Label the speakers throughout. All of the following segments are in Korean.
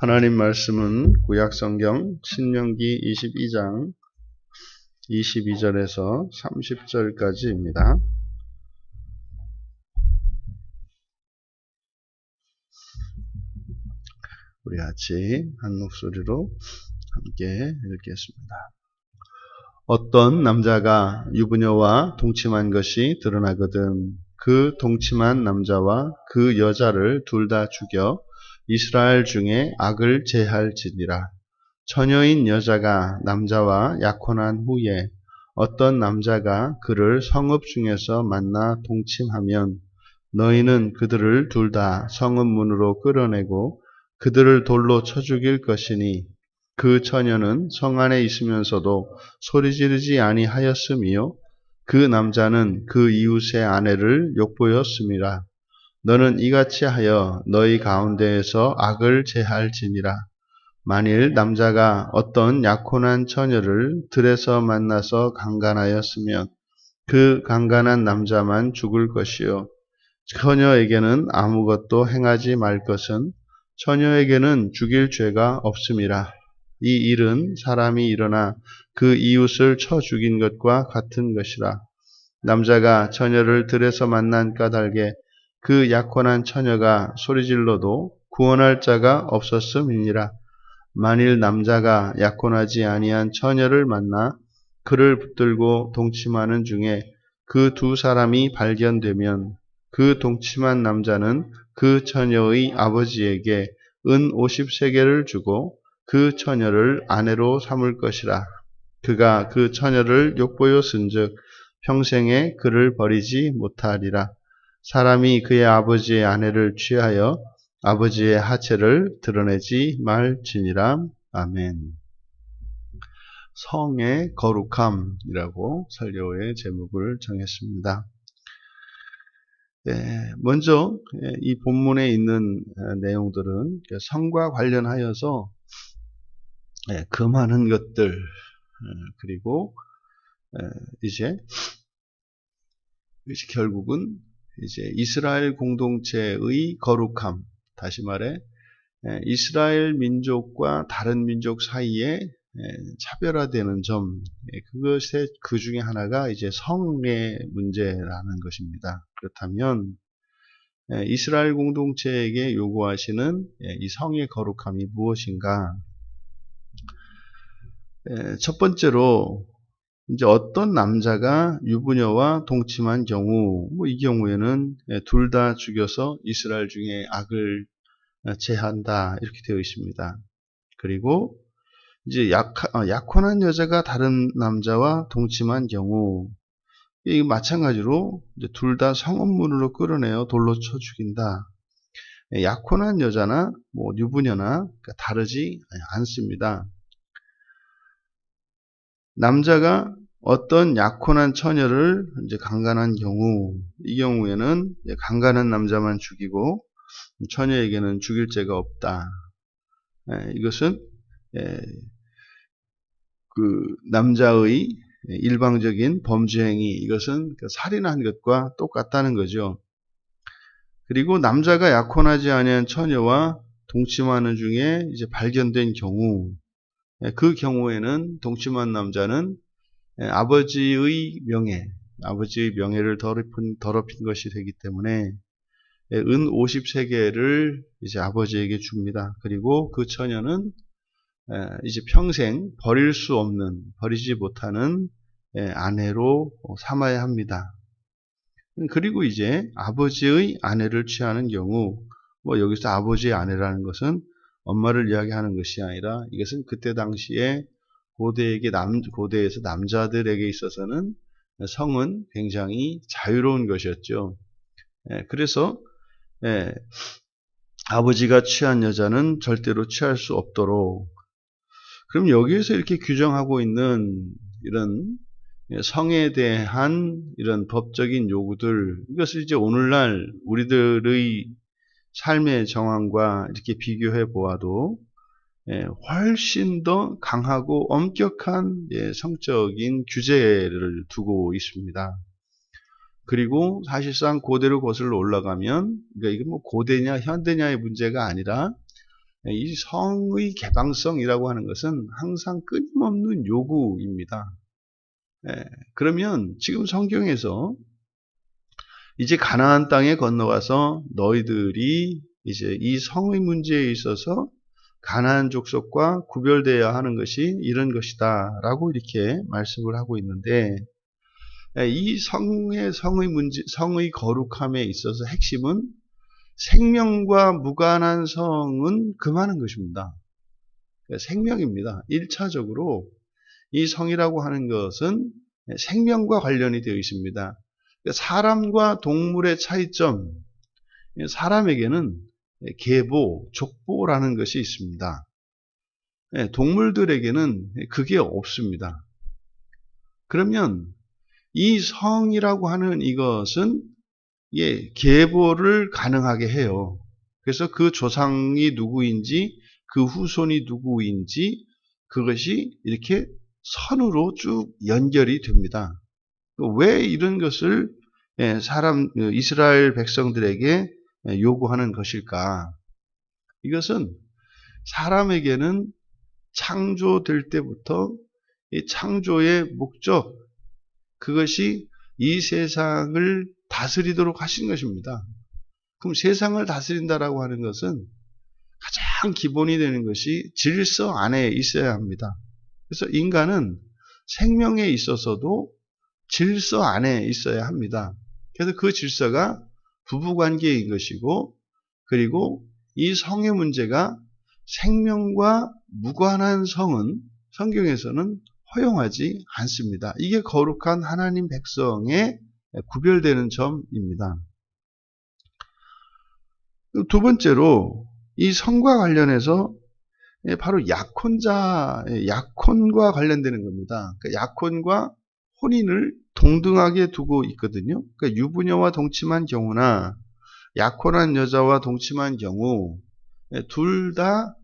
Speaker 1: 하나님 말씀은 구약성경 신명기 22장 22절에서 30절까지입니다. 우리 같이 한 목소리로 함께 읽겠습니다. 어떤 남자가 유부녀와 동침한 것이 드러나거든 그 동침한 남자와 그 여자를 둘 다 죽여 이스라엘 중에 악을 제할지니라. 처녀인 여자가 남자와 약혼한 후에 어떤 남자가 그를 성읍 중에서 만나 동침하면 너희는 그들을 둘 다 성읍 문으로 끌어내고 그들을 돌로 쳐 죽일 것이니 그 처녀는 성 안에 있으면서도 소리 지르지 아니하였음이요 그 남자는 그 이웃의 아내를 욕보였음이라. 너는 이같이 하여 너희 가운데에서 악을 제할지니라. 만일 남자가 어떤 약혼한 처녀를 들에서 만나서 강간하였으면 그 강간한 남자만 죽을 것이요 처녀에게는 아무것도 행하지 말 것은 처녀에게는 죽일 죄가 없음이라. 이 일은 사람이 일어나 그 이웃을 쳐 죽인 것과 같은 것이라. 남자가 처녀를 들에서 만난 까닭에 그 약혼한 처녀가 소리질러도 구원할 자가 없었음이니라. 만일 남자가 약혼하지 아니한 처녀를 만나 그를 붙들고 동침하는 중에 그 두 사람이 발견되면 그 동침한 남자는 그 처녀의 아버지에게 은 50세겔을 주고 그 처녀를 아내로 삼을 것이라. 그가 그 처녀를 욕보였은즉 평생에 그를 버리지 못하리라. 사람이 그의 아버지의 아내를 취하여 아버지의 하체를 드러내지 말지니라. 아멘. 성의 거룩함이라고 설교의 제목을 정했습니다. 먼저 이 본문에 있는 내용들은 성과 관련하여서 그 많은 것들 그리고 이제 결국은 이제 이스라엘 공동체의 거룩함, 다시 말해 이스라엘 민족과 다른 민족 사이에 차별화되는 점, 그것의 그 중에 하나가 이제 성의 문제라는 것입니다. 그렇다면 이스라엘 공동체에게 요구하시는 이 성의 거룩함이 무엇인가? 첫 번째로 이제 어떤 남자가 유부녀와 동침한 경우, 이 경우에는 둘 다 죽여서 이스라엘 중에 악을 제한다 이렇게 되어 있습니다. 그리고 이제 약혼한 여자가 다른 남자와 동침한 경우, 이 마찬가지로 둘 다 성읍문으로 끌어내어 돌로 쳐 죽인다. 약혼한 여자나 유부녀나 다르지 않습니다. 남자가 어떤 약혼한 처녀를 이제 강간한 경우, 이 경우에는 강간한 남자만 죽이고 처녀에게는 죽일 죄가 없다. 이것은 그 남자의 일방적인 범죄 행위, 이것은 살인한 것과 똑같다는 거죠. 그리고 남자가 약혼하지 아니한 처녀와 동침하는 중에 이제 발견된 경우, 그 경우에는 동침한 남자는 아버지의 명예를 더럽힌 것이 되기 때문에 은 50세겔을 이제 아버지에게 줍니다. 그리고 그 처녀는 이제 평생 버리지 못하는 아내로 삼아야 합니다. 그리고 이제 아버지의 아내를 취하는 경우, 여기서 아버지의 아내라는 것은 엄마를 이야기하는 것이 아니라 이것은 그때 당시에 고대에서 남자들에게 있어서는 성은 굉장히 자유로운 것이었죠. 그래서 아버지가 취한 여자는 절대로 취할 수 없도록, 그럼 여기에서 이렇게 규정하고 있는 이런 성에 대한 이런 법적인 요구들, 이것을 이제 오늘날 우리들의 삶의 정황과 이렇게 비교해 보아도 훨씬 더 강하고 엄격한 성적인 규제를 두고 있습니다. 그리고 사실상 고대로 거슬러 올라가면, 그러니까 이게 고대냐 현대냐의 문제가 아니라 이 성의 개방성이라고 하는 것은 항상 끊임없는 요구입니다. 그러면 지금 성경에서 이제 가나안 땅에 건너가서 너희들이 이제 이 성의 문제에 있어서 가나안 족속과 구별되어야 하는 것이 이런 것이다 라고 이렇게 말씀을 하고 있는데, 이 성의 문제, 성의 거룩함에 있어서 핵심은 생명과 무관한 성은 금하는 것입니다. 생명입니다. 1차적으로 이 성이라고 하는 것은 생명과 관련이 되어 있습니다. 사람과 동물의 차이점, 사람에게는 계보, 족보라는 것이 있습니다. 동물들에게는 그게 없습니다. 그러면 이 성이라고 하는 이것은 계보를 가능하게 해요. 그래서 그 조상이 누구인지, 그 후손이 누구인지 그것이 이렇게 선으로 쭉 연결이 됩니다. 왜 이런 것을 이스라엘 백성들에게 요구하는 것일까? 이것은 사람에게는 창조될 때부터 이 창조의 목적, 그것이 이 세상을 다스리도록 하신 것입니다. 그럼 세상을 다스린다라고 하는 것은 가장 기본이 되는 것이 질서 안에 있어야 합니다. 그래서 인간은 생명에 있어서도 질서 안에 있어야 합니다. 그래서 그 질서가 부부관계인 것이고, 그리고 이 성의 문제가 생명과 무관한 성은 성경에서는 허용하지 않습니다. 이게 거룩한 하나님 백성에 구별되는 점입니다. 두 번째로 이 성과 관련해서 바로 약혼과 관련되는 겁니다. 그러니까 약혼과 혼인을 동등하게 두고 있거든요. 그러니까 유부녀와 동침한 경우나 약혼한 여자와 동침한 경우 둘 다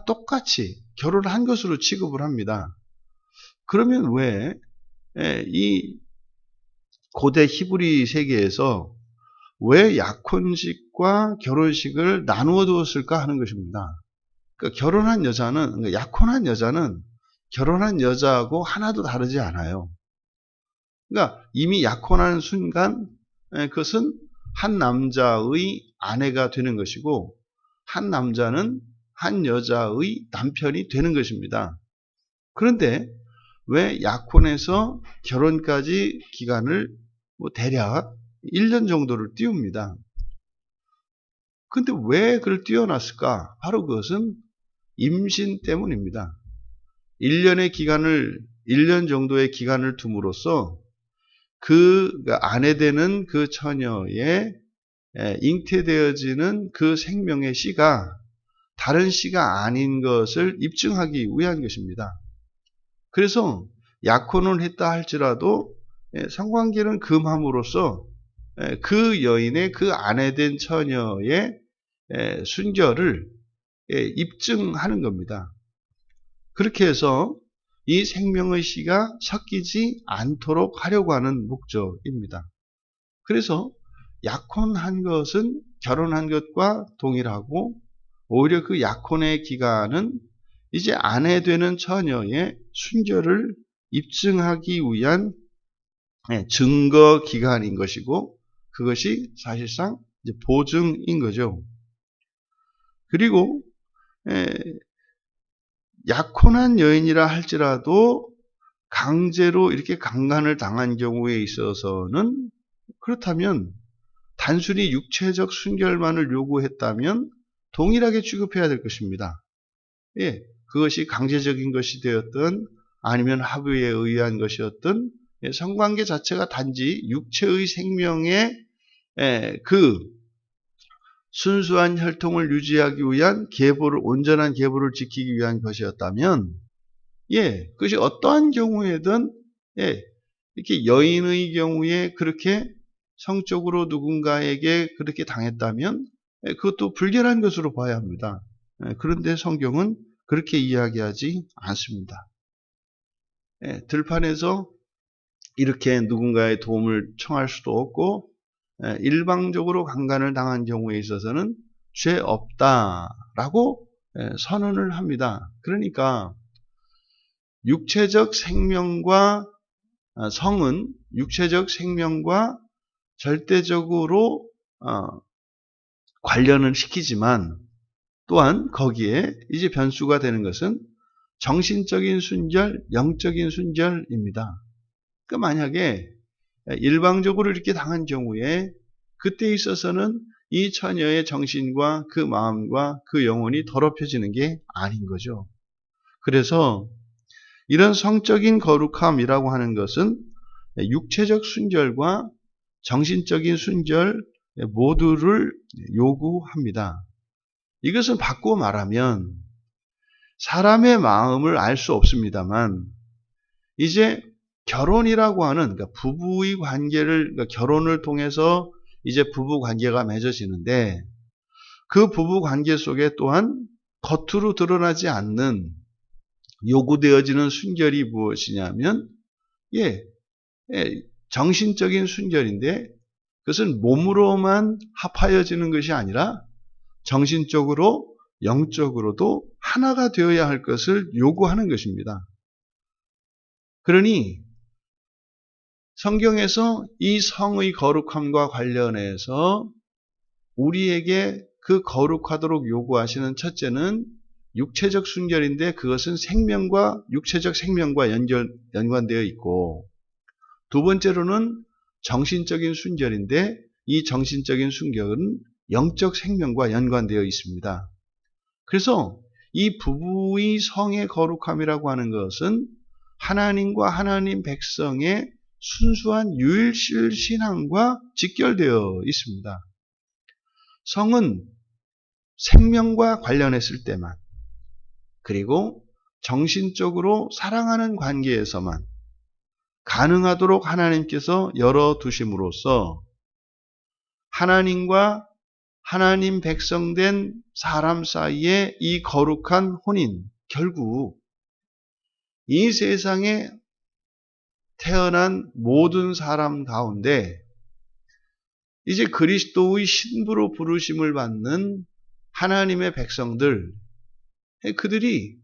Speaker 1: 똑같이 결혼한 것으로 취급을 합니다. 그러면 왜 이 고대 히브리 세계에서 왜 약혼식과 결혼식을 나누어 두었을까 하는 것입니다. 그러니까 약혼한 여자는 결혼한 여자하고 하나도 다르지 않아요. 그러니까 이미 약혼한 순간 그것은 한 남자의 아내가 되는 것이고, 한 남자는 한 여자의 남편이 되는 것입니다. 그런데 왜 약혼해서 결혼까지 기간을 대략 1년 정도를 띄웁니다. 그런데 왜 그걸 띄워놨을까? 바로 그것은 임신 때문입니다. 1년 정도의 기간을 둠으로써 그 아내 되는 그 처녀의 잉태되어지는 그 생명의 씨가 다른 씨가 아닌 것을 입증하기 위한 것입니다. 그래서 약혼을 했다 할지라도 성관계는 금함으로써 그 여인의 그 아내 된 처녀의 순결을 입증하는 겁니다. 그렇게 해서 이 생명의 씨가 섞이지 않도록 하려고 하는 목적입니다. 그래서 약혼한 것은 결혼한 것과 동일하고, 오히려 그 약혼의 기간은 이제 아내 되는 처녀의 순결을 입증하기 위한 증거 기간인 것이고, 그것이 사실상 이제 보증인 거죠. 그리고 약혼한 여인이라 할지라도 강제로 이렇게 강간을 당한 경우에 있어서는, 그렇다면 단순히 육체적 순결만을 요구했다면 동일하게 취급해야 될 것입니다. 그것이 강제적인 것이 되었든 아니면 합의에 의한 것이었든 성관계 자체가 단지 육체의 생명의 그 순수한 혈통을 유지하기 위한 온전한 계보를 지키기 위한 것이었다면, 그것이 어떠한 경우에든, 이렇게 여인의 경우에 그렇게 성적으로 누군가에게 그렇게 당했다면, 그것도 불결한 것으로 봐야 합니다. 그런데 성경은 그렇게 이야기하지 않습니다. 들판에서 이렇게 누군가의 도움을 청할 수도 없고, 일방적으로 강간을 당한 경우에 있어서는 죄 없다라고 선언을 합니다. 그러니까 육체적 생명과 성은 육체적 생명과 절대적으로 관련을 시키지만 또한 거기에 이제 변수가 되는 것은 정신적인 순결, 영적인 순결입니다. 그러니까 만약에 일방적으로 이렇게 당한 경우에 그때 있어서는 이 처녀의 정신과 그 마음과 그 영혼이 더럽혀지는 게 아닌 거죠. 그래서 이런 성적인 거룩함이라고 하는 것은 육체적 순결과 정신적인 순결 모두를 요구합니다. 이것은 바꾸어 말하면 사람의 마음을 알 수 없습니다만 이제 결혼이라고 하는 그러니까 부부의 관계를 그러니까 결혼을 통해서 이제 부부 관계가 맺어지는데 그 부부 관계 속에 또한 겉으로 드러나지 않는 요구되어지는 순결이 무엇이냐면 정신적인 순결인데 그것은 몸으로만 합하여지는 것이 아니라 정신적으로 영적으로도 하나가 되어야 할 것을 요구하는 것입니다. 그러니 성경에서 이 성의 거룩함과 관련해서 우리에게 그 거룩하도록 요구하시는 첫째는 육체적 순결인데 그것은 생명과 육체적 생명과 연관되어 있고 두 번째로는 정신적인 순결인데 이 정신적인 순결은 영적 생명과 연관되어 있습니다. 그래서 이 부부의 성의 거룩함이라고 하는 것은 하나님과 하나님 백성의 순수한 유일실 신앙과 직결되어 있습니다. 성은 생명과 관련했을 때만 그리고 정신적으로 사랑하는 관계에서만 가능하도록 하나님께서 열어두심으로써 하나님과 하나님 백성된 사람 사이의 이 거룩한 혼인, 결국 이 세상에 태어난 모든 사람 가운데 이제 그리스도의 신부로 부르심을 받는 하나님의 백성들, 그들이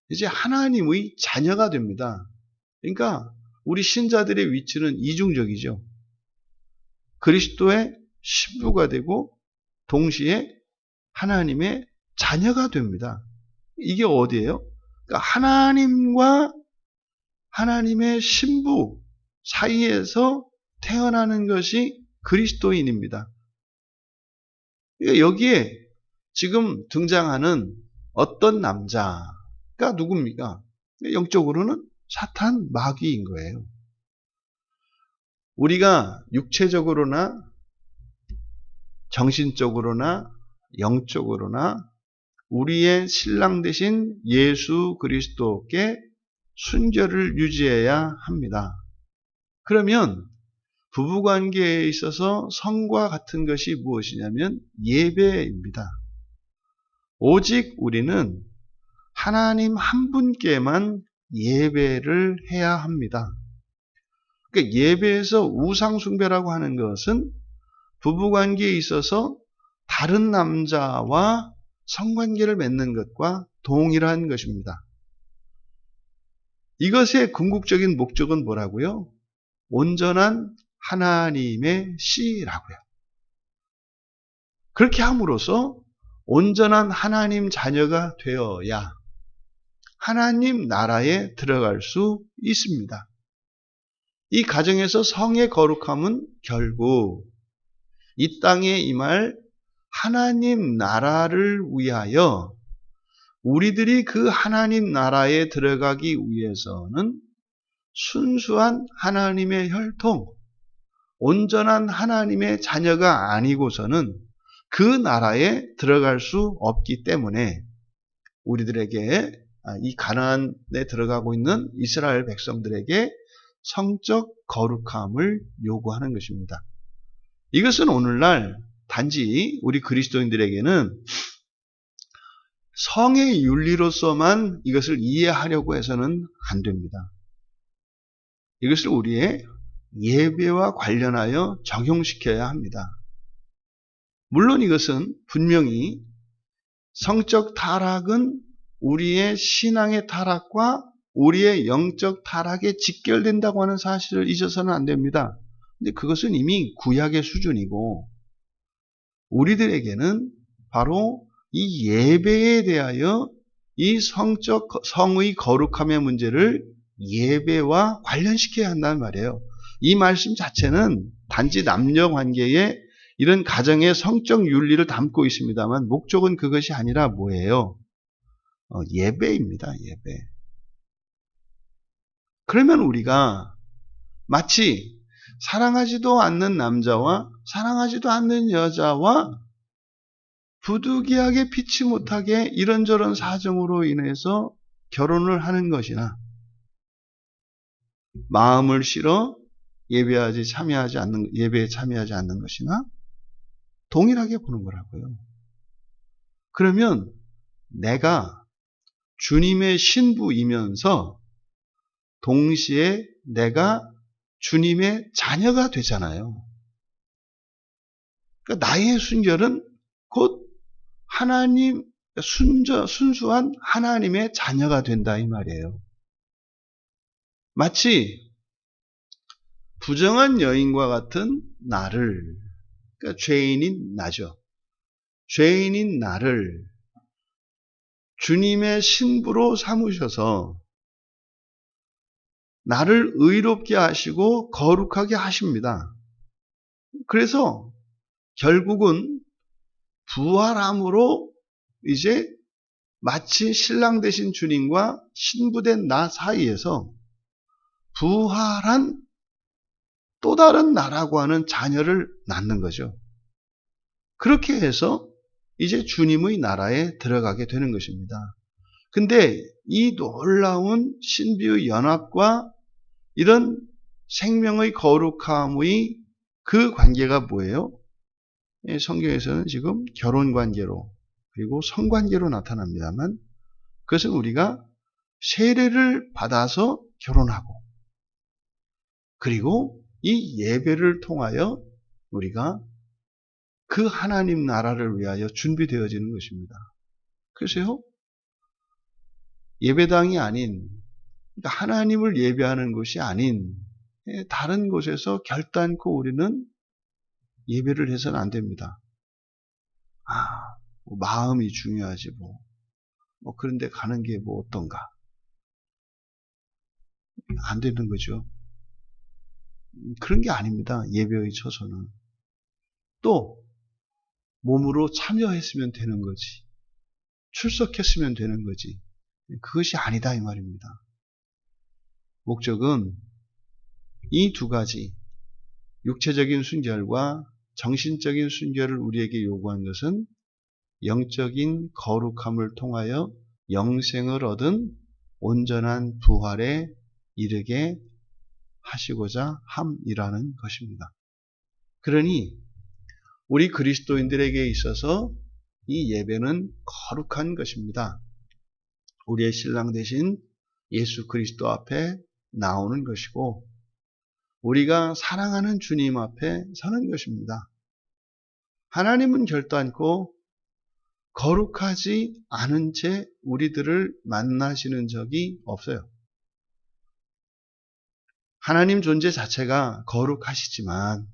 Speaker 1: 이제 하나님의 자녀가 됩니다. 그러니까 우리 신자들의 위치는 이중적이죠. 그리스도의 신부가 되고 동시에 하나님의 자녀가 됩니다. 이게 어디예요? 그러니까 하나님과 하나님의 신부 사이에서 태어나는 것이 그리스도인입니다. 그러니까 여기에 지금 등장하는 어떤 남자가 누굽니까? 영적으로는 사탄 마귀인 거예요. 우리가 육체적으로나 정신적으로나 영적으로나 우리의 신랑 되신 예수 그리스도께 순결을 유지해야 합니다. 그러면 부부관계에 있어서 성과 같은 것이 무엇이냐면 예배입니다. 오직 우리는 하나님 한 분께만 예배를 해야 합니다. 그러니까 예배에서 우상숭배라고 하는 것은 부부관계에 있어서 다른 남자와 성관계를 맺는 것과 동일한 것입니다. 이것의 궁극적인 목적은 뭐라고요? 온전한 하나님의 씨라고요. 그렇게 함으로써 온전한 하나님 자녀가 되어야 하나님 나라에 들어갈 수 있습니다. 이 가정에서 성의 거룩함은 결국 이 땅에 임할 하나님 나라를 위하여 우리들이 그 하나님 나라에 들어가기 위해서는 순수한 하나님의 혈통, 온전한 하나님의 자녀가 아니고서는 그 나라에 들어갈 수 없기 때문에 우리들에게 이 가나안에 들어가고 있는 이스라엘 백성들에게 성적 거룩함을 요구하는 것입니다. 이것은 오늘날 단지 우리 그리스도인들에게는 성의 윤리로서만 이것을 이해하려고 해서는 안 됩니다. 이것을 우리의 예배와 관련하여 적용시켜야 합니다. 물론 이것은 분명히 성적 타락은 우리의 신앙의 타락과 우리의 영적 타락에 직결된다고 하는 사실을 잊어서는 안 됩니다. 근데 그것은 이미 구약의 수준이고 우리들에게는 바로 이 예배에 대하여 이 성의 거룩함의 문제를 예배와 관련시켜야 한다는 말이에요. 이 말씀 자체는 단지 남녀 관계에 이런 가정의 성적 윤리를 담고 있습니다만 목적은 그것이 아니라 뭐예요? 예배입니다. 예배. 그러면 우리가 마치 사랑하지도 않는 남자와 사랑하지도 않는 여자와 부득이하게 피치 못하게 이런저런 사정으로 인해서 결혼을 하는 것이나 마음을 실어 예배에 참여하지 않는 것이나 동일하게 보는 거라고요. 그러면 내가 주님의 신부이면서 동시에 내가 주님의 자녀가 되잖아요. 그러니까 나의 순결은 곧 하나님, 순수한 하나님의 자녀가 된다 이 말이에요. 마치 부정한 여인과 같은 나를, 그러니까 죄인인 나죠. 죄인인 나를 주님의 신부로 삼으셔서 나를 의롭게 하시고 거룩하게 하십니다. 그래서 결국은 부활함으로 이제 마치 신랑 되신 주님과 신부된 나 사이에서 부활한 또 다른 나라고 하는 자녀를 낳는 거죠. 그렇게 해서 이제 주님의 나라에 들어가게 되는 것입니다. 근데 이 놀라운 신비의 연합과 이런 생명의 거룩함의 그 관계가 뭐예요? 성경에서는 지금 결혼관계로 그리고 성관계로 나타납니다만 그것은 우리가 세례를 받아서 결혼하고 그리고 이 예배를 통하여 우리가 그 하나님 나라를 위하여 준비되어지는 것입니다. 그래서요, 예배당이 아닌, 그러니까 하나님을 예배하는 것이 아닌 다른 곳에서 결단코 우리는 예배를 해서는 안 됩니다. 뭐 마음이 중요하지 뭐 그런데 가는 게 뭐 어떤가? 안 되는 거죠. 그런 게 아닙니다. 예배의 처소는. 또 몸으로 참여했으면 되는 거지. 출석했으면 되는 거지. 그것이 아니다 이 말입니다. 목적은 이 두 가지 육체적인 순결과 정신적인 순결을 우리에게 요구한 것은 영적인 거룩함을 통하여 영생을 얻은 온전한 부활에 이르게 하시고자 함이라는 것입니다. 그러니 우리 그리스도인들에게 있어서 이 예배는 거룩한 것입니다. 우리의 신랑 되신 예수 그리스도 앞에 나오는 것이고 우리가 사랑하는 주님 앞에 서는 것입니다. 하나님은 결단코 거룩하지 않은 채 우리들을 만나시는 적이 없어요. 하나님 존재 자체가 거룩하시지만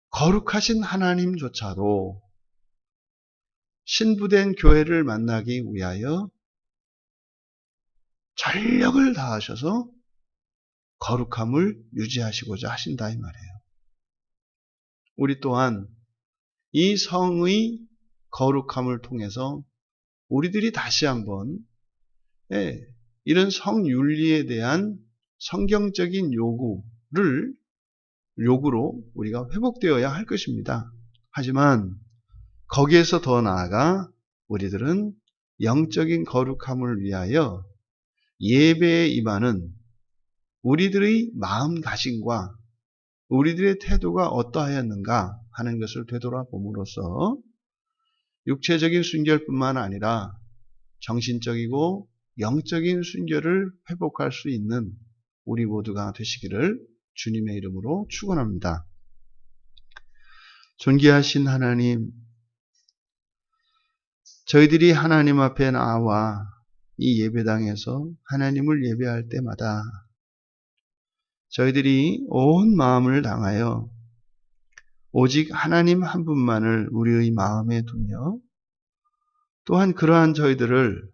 Speaker 1: 거룩하신 하나님조차도 신부된 교회를 만나기 위하여 전력을 다하셔서 거룩함을 유지하시고자 하신다 이 말이에요. 우리 또한 이 성의 거룩함을 통해서 우리들이 다시 한번 이런 성윤리에 대한 성경적인 요구로 우리가 회복되어야 할 것입니다. 하지만 거기에서 더 나아가 우리들은 영적인 거룩함을 위하여 예배에 임하는 우리들의 마음가짐과 우리들의 태도가 어떠하였는가 하는 것을 되돌아봄으로써 육체적인 순결뿐만 아니라 정신적이고 영적인 순결을 회복할 수 있는 우리 모두가 되시기를 주님의 이름으로 축원합니다. 존귀하신 하나님, 저희들이 하나님 앞에 나와 이 예배당에서 하나님을 예배할 때마다 저희들이 온 마음을 당하여 오직 하나님 한 분만을 우리의 마음에 두며 또한 그러한 저희들을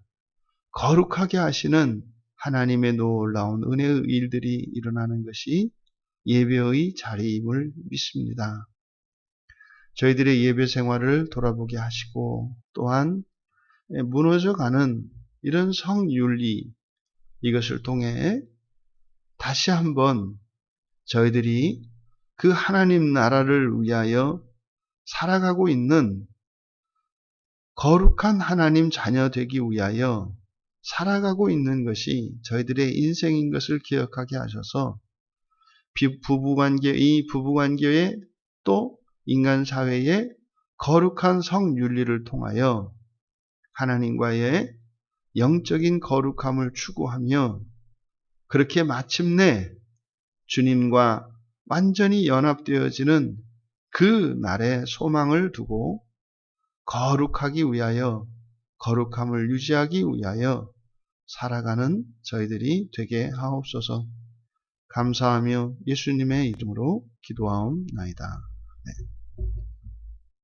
Speaker 1: 거룩하게 하시는 하나님의 놀라운 은혜의 일들이 일어나는 것이 예배의 자리임을 믿습니다. 저희들의 예배 생활을 돌아보게 하시고 또한 무너져가는 이런 성윤리, 이것을 통해 다시 한번 저희들이 그 하나님 나라를 위하여 살아가고 있는 거룩한 하나님 자녀 되기 위하여 살아가고 있는 것이 저희들의 인생인 것을 기억하게 하셔서 이 부부관계에 또 인간 사회의 거룩한 성윤리를 통하여 하나님과의 영적인 거룩함을 추구하며 그렇게 마침내 주님과 완전히 연합되어지는 그 날의 소망을 두고 거룩하기 위하여, 거룩함을 유지하기 위하여 살아가는 저희들이 되게 하옵소서. 감사하며 예수님의 이름으로 기도하옵나이다. 네.